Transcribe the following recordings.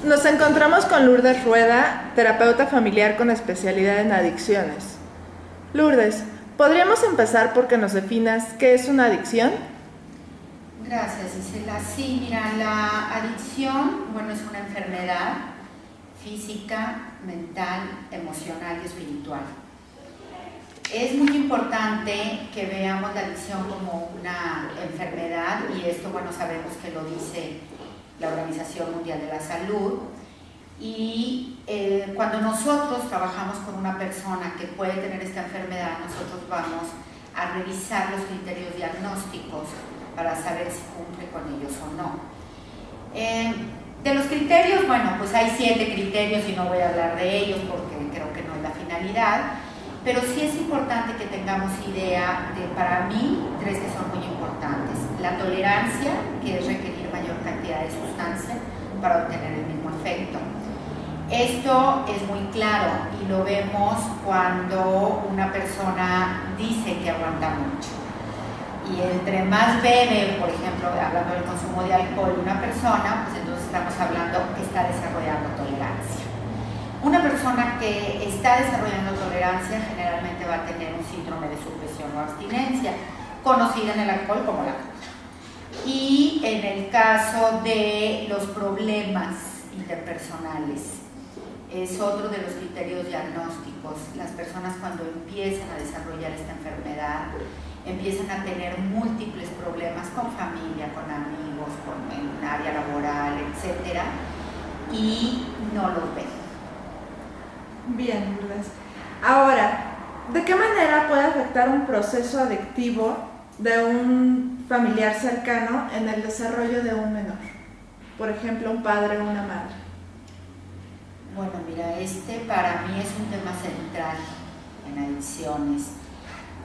Nos encontramos con Lourdes Rueda, terapeuta familiar con especialidad en adicciones. Lourdes, ¿podríamos empezar porque nos definas qué es una adicción? Gracias, Isela. Sí, mira, la adicción, bueno, es una enfermedad física, mental, emocional y espiritual. Es muy importante que veamos la adicción como una enfermedad, y esto, bueno, sabemos que lo dice la Organización Mundial de la Salud. Y cuando nosotros trabajamos con una persona que puede tener esta enfermedad, nosotros vamos a revisar los criterios diagnósticos para saber si cumple con ellos o no. De los criterios, bueno, pues hay 7 criterios y no voy a hablar de ellos porque creo que no es la finalidad, pero sí es importante que tengamos idea de, para mí, 3 que son muy importantes. La tolerancia, que es requerir mayor cantidad de sustancia para obtener el mismo efecto. Esto es muy claro y lo vemos cuando una persona dice que aguanta mucho. Y entre más bebe, por ejemplo, hablando del consumo de alcohol, una persona, pues entonces estamos hablando que está desarrollando tolerancia. Una persona que está desarrollando tolerancia generalmente va a tener un síndrome de supresión o abstinencia, conocida en el alcohol como la cruda. Y en el caso de los problemas interpersonales, es otro de los criterios diagnósticos. Las personas, cuando empiezan a desarrollar esta enfermedad, empiezan a tener múltiples problemas con familia, con amigos, en área laboral, etc. Y no los ven. Bien, Lourdes. Ahora, ¿de qué manera puede afectar un proceso adictivo de un familiar cercano en el desarrollo de un menor? Por ejemplo, un padre o una madre. Bueno, mira, este para mí es un tema central en adicciones.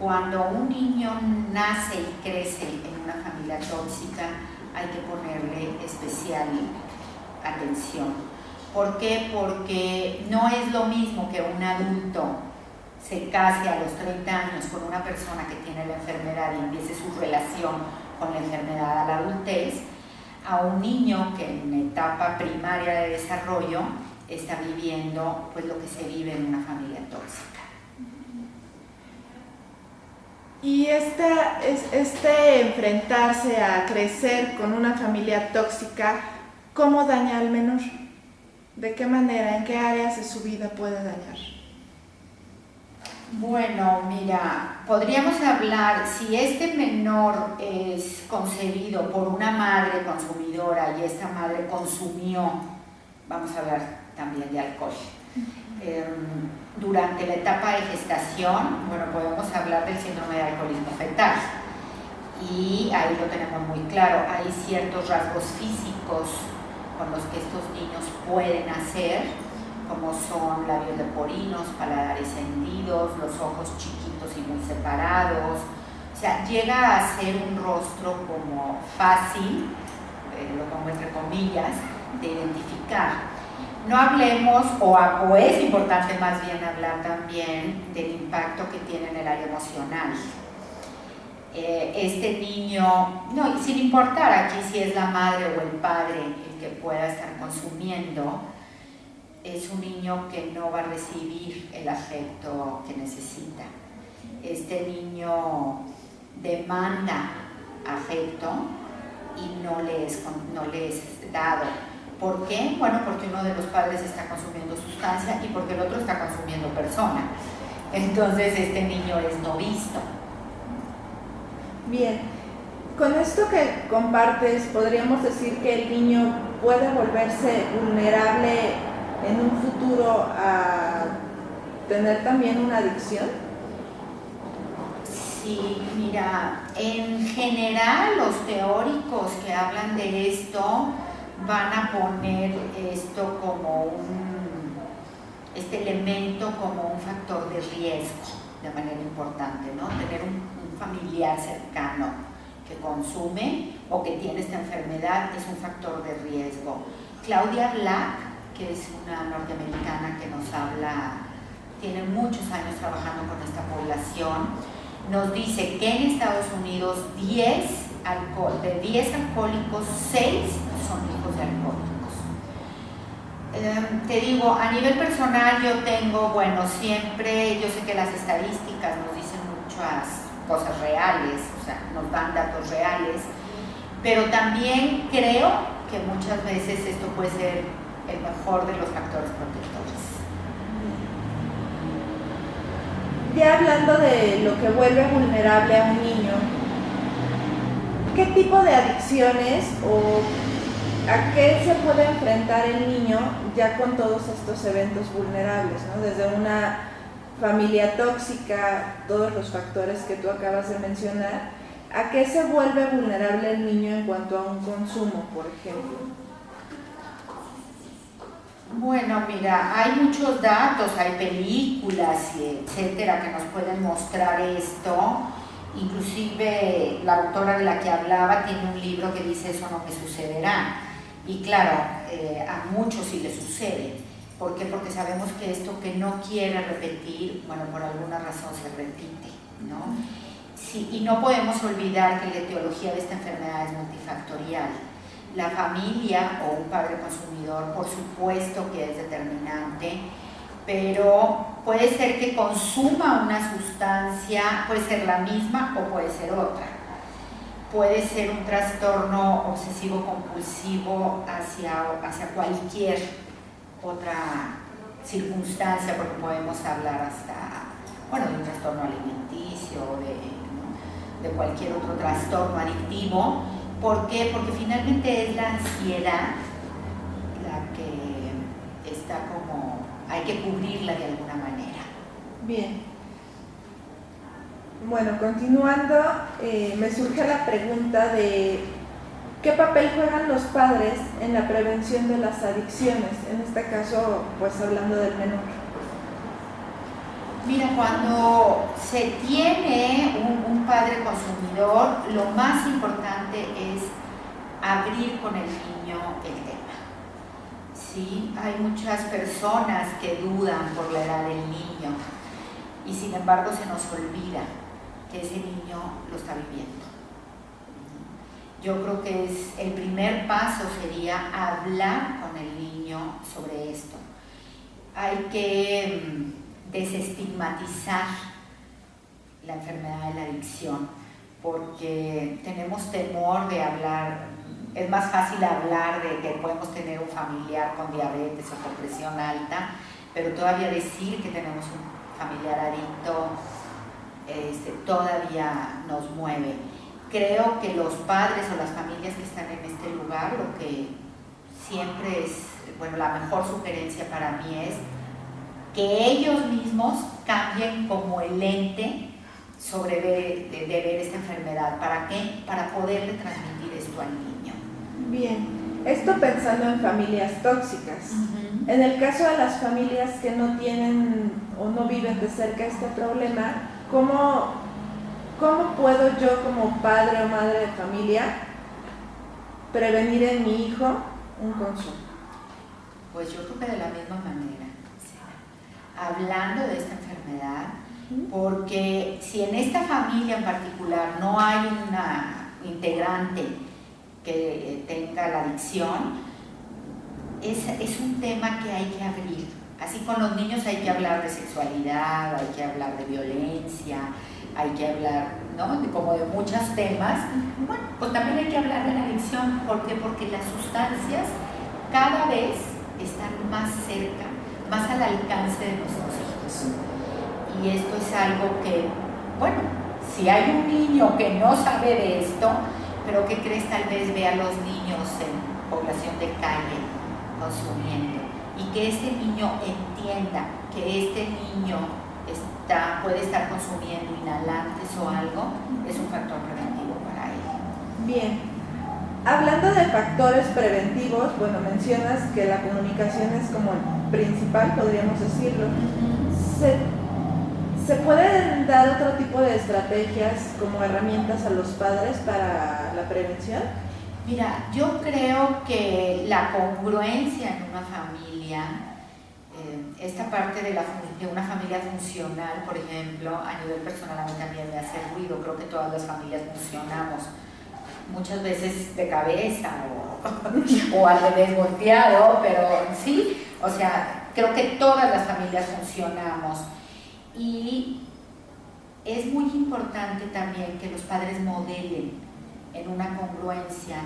Cuando un niño nace y crece en una familia tóxica, hay que ponerle especial atención. ¿Por qué? Porque no es lo mismo que un adulto se case a los 30 años con una persona que tiene la enfermedad y empiece su relación con la enfermedad a la adultez, a un niño que en etapa primaria de desarrollo está viviendo pues lo que se vive en una familia tóxica. Y este enfrentarse a crecer con una familia tóxica, ¿cómo daña al menor? ¿De qué manera, en qué áreas de su vida puede dañar? Bueno, mira, podríamos hablar, si este menor es concebido por una madre consumidora y esta madre consumió, vamos a hablar también de alcohol, durante la etapa de gestación, bueno, podemos hablar del síndrome de alcoholismo fetal. Y ahí lo tenemos muy claro, hay ciertos rasgos físicos con los que estos niños pueden hacer, como son labios leporinos, paladares hendidos, los ojos chiquitos y muy separados. O sea, llega a ser un rostro como fácil, lo pongo entre comillas, de identificar. No hablemos, o es importante más bien hablar también del impacto que tiene en el área emocional. Este niño, no, sin importar aquí si es la madre o el padre el que pueda estar consumiendo, es un niño que no va a recibir el afecto que necesita. Este niño demanda afecto y no le es dado. ¿Por qué? Bueno, porque uno de los padres está consumiendo sustancia y porque el otro está consumiendo persona. Entonces este niño es no visto. Bien, con esto que compartes, podríamos decir que el niño puede volverse vulnerable en un futuro a tener también una adicción. Sí, mira, en general los teóricos que hablan de esto van a poner esto como este elemento como un factor de riesgo de manera importante, ¿no? Tener un familiar cercano que consume o que tiene esta enfermedad es un factor de riesgo. Claudia Black, que es una norteamericana que nos habla, tiene muchos años trabajando con esta población, nos dice que en Estados Unidos de 10 alcohólicos, 6 son hijos de alcohólicos. Te digo, a nivel personal yo tengo, bueno, siempre, yo sé que las estadísticas nos dicen muchas cosas reales, o sea, nos dan datos reales, pero también creo que muchas veces esto puede ser el mejor de los factores protectores. Ya hablando de lo que vuelve vulnerable a un niño, ¿qué tipo de adicciones o a qué se puede enfrentar el niño ya con todos estos eventos vulnerables, ¿no? Desde una familia tóxica, todos los factores que tú acabas de mencionar, ¿a qué se vuelve vulnerable el niño en cuanto a un consumo, por ejemplo? Bueno, mira, hay muchos datos, hay películas, etcétera, que nos pueden mostrar esto. Inclusive la autora de la que hablaba tiene un libro que dice "Eso no me sucederá". Y claro, a muchos sí les sucede. ¿Por qué? Porque sabemos que esto que no quiere repetir, bueno, por alguna razón se repite, ¿no? Sí, y no podemos olvidar que la etiología de esta enfermedad es multifactorial. La familia o un padre consumidor, por supuesto que es determinante, pero puede ser que consuma una sustancia, puede ser la misma o puede ser otra. Puede ser un trastorno obsesivo-compulsivo hacia cualquier otra circunstancia, porque podemos hablar hasta, bueno, de un trastorno alimenticio, de cualquier otro trastorno adictivo. ¿Por qué? Porque finalmente es la ansiedad la que está como, hay que cubrirla de alguna manera. Bien. Bueno, continuando, me surge la pregunta de ¿qué papel juegan los padres en la prevención de las adicciones? En este caso, pues hablando del menor. Mira, cuando se tiene un padre consumidor, lo más importante es abrir con el niño el tema. ¿Sí? Hay muchas personas que dudan por la edad del niño y sin embargo se nos olvida que ese niño lo está viviendo. Yo creo que el primer paso sería hablar con el niño sobre esto. Hay que desestigmatizar la enfermedad de la adicción, porque tenemos temor de hablar. Es más fácil hablar de que podemos tener un familiar con diabetes o con presión alta, pero todavía decir que tenemos un familiar adicto todavía nos mueve. Creo que los padres o las familias que están en este lugar, lo que siempre es, bueno, la mejor sugerencia para mí es que ellos mismos cambien como el lente de ver esta enfermedad. ¿Para qué? Para poderle transmitir esto al niño. Bien, esto pensando en familias tóxicas. En el caso de las familias que no tienen o no viven de cerca este problema, ¿cómo puedo yo como padre o madre de familia prevenir en mi hijo un consumo? Pues yo creo que de la misma manera. Hablando de esta enfermedad, porque si en esta familia en particular no hay una integrante que tenga la adicción, es un tema que hay que abrir. Así con los niños hay que hablar de sexualidad, hay que hablar de violencia, hay que hablar, ¿no?, como de muchos temas. Bueno, pues también hay que hablar de la adicción. ¿Por qué? Porque las sustancias cada vez están más cerca, más al alcance de nuestros hijos. Y esto es algo que, bueno, si hay un niño que no sabe de esto, pero ¿qué crees? Tal vez ve a los niños en población de calle consumiendo, y que este niño entienda que este niño puede estar consumiendo inhalantes o algo, es un factor preventivo para él. Bien. Hablando de factores preventivos, bueno, mencionas que la comunicación es como el principal, podríamos decirlo. ¿Se pueden dar otro tipo de estrategias como herramientas a los padres para la prevención? Mira, yo creo que la congruencia en una familia, esta parte de una familia funcional, por ejemplo, a nivel personal a mí también me hace ruido. Creo que todas las familias funcionamos muchas veces de cabeza o al revés volteado, pero sí, o sea, creo que todas las familias funcionamos y es muy importante también que los padres modelen en una congruencia,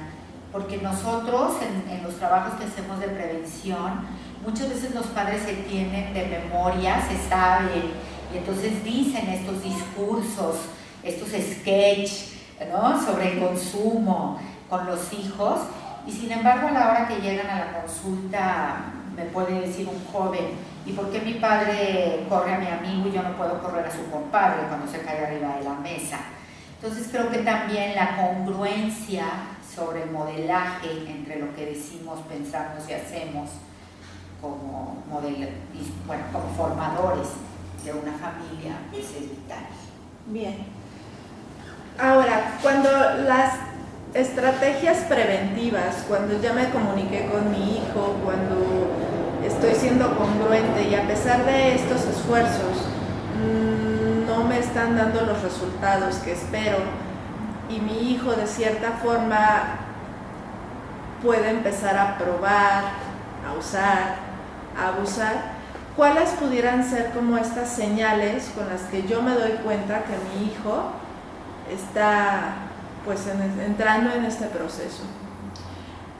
porque nosotros en los trabajos que hacemos de prevención, muchas veces los padres se tienen de memoria, se saben, y entonces dicen estos discursos, estos sketch, ¿no?, sobre el consumo con los hijos, y sin embargo a la hora que llegan a la consulta me puede decir un joven: ¿y por qué mi padre corre a mi amigo y yo no puedo correr a su compadre cuando se cae arriba de la mesa? Entonces creo que también la congruencia sobre el modelaje entre lo que decimos, pensamos y hacemos como como formadores de una familia, pues es vital. Bien. Ahora, cuando las estrategias preventivas, cuando ya me comuniqué con mi hijo, cuando estoy siendo congruente y a pesar de estos esfuerzos no me están dando los resultados que espero y mi hijo de cierta forma puede empezar a probar, a usar, a abusar, ¿cuáles pudieran ser como estas señales con las que yo me doy cuenta que mi hijo está pues entrando en este proceso?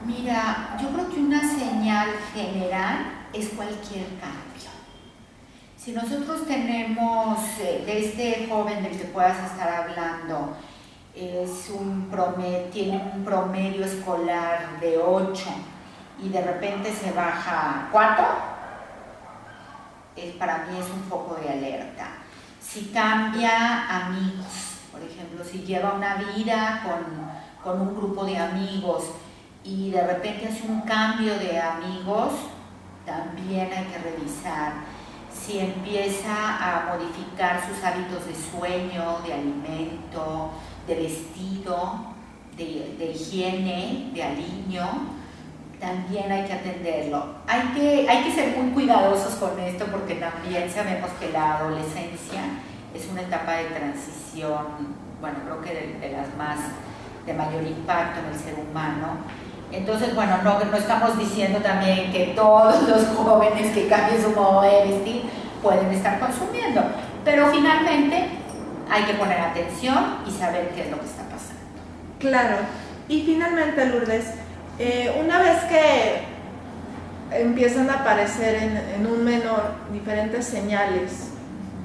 Mira, yo creo que una señal general es cualquier cambio. Si nosotros tenemos de este joven del que puedas estar hablando, tiene un promedio escolar de 8 y de repente se baja a 4, para mí es un foco de alerta. Si cambia amigos, por ejemplo, si lleva una vida con un grupo de amigos y de repente hace un cambio de amigos, también hay que revisar. Si empieza a modificar sus hábitos de sueño, de alimento, de vestido, de higiene, de aliño, también hay que atenderlo. Hay que ser muy cuidadosos con esto porque también sabemos que la adolescencia es una etapa de transición, bueno, creo que de las más de mayor impacto en el ser humano. Entonces, bueno, no estamos diciendo también que todos los jóvenes que cambien su modo de vestir pueden estar consumiendo, pero finalmente hay que poner atención y saber qué es lo que está pasando. Claro, y finalmente, Lourdes, una vez que empiezan a aparecer en un menor diferentes señales,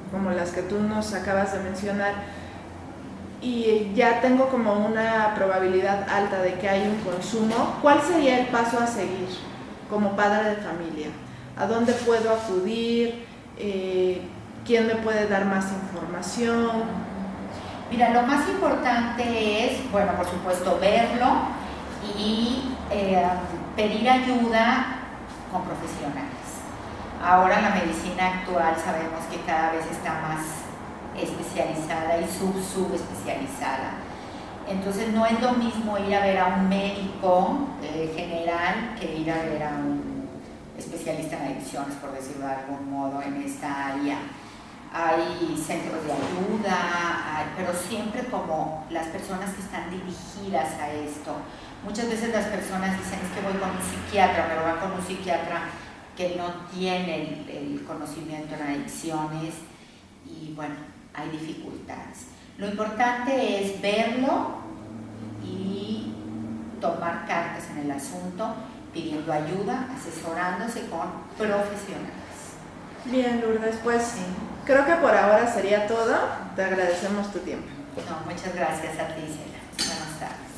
como las que tú nos acabas de mencionar, y ya tengo como una probabilidad alta de que hay un consumo, ¿cuál sería el paso a seguir como padre de familia? ¿A dónde puedo acudir? ¿Quién me puede dar más información? Mira, lo más importante es, bueno, por supuesto, verlo y pedir ayuda con profesionales. Ahora la medicina actual sabemos que cada vez está más especializada y subespecializada. Entonces no es lo mismo ir a ver a un médico general que ir a ver a un especialista en adicciones, por decirlo de algún modo, en esta área. Hay centros de ayuda, pero siempre como las personas que están dirigidas a esto. Muchas veces las personas dicen: es que voy con un psiquiatra, pero van con un psiquiatra que no tiene el conocimiento en adicciones y bueno, hay dificultades. Lo importante es verlo y tomar cartas en el asunto, pidiendo ayuda, asesorándose con profesionales. Bien, Lourdes, pues sí, creo que por ahora sería todo. Te agradecemos tu tiempo. No, muchas gracias a ti, Cela. Buenas tardes.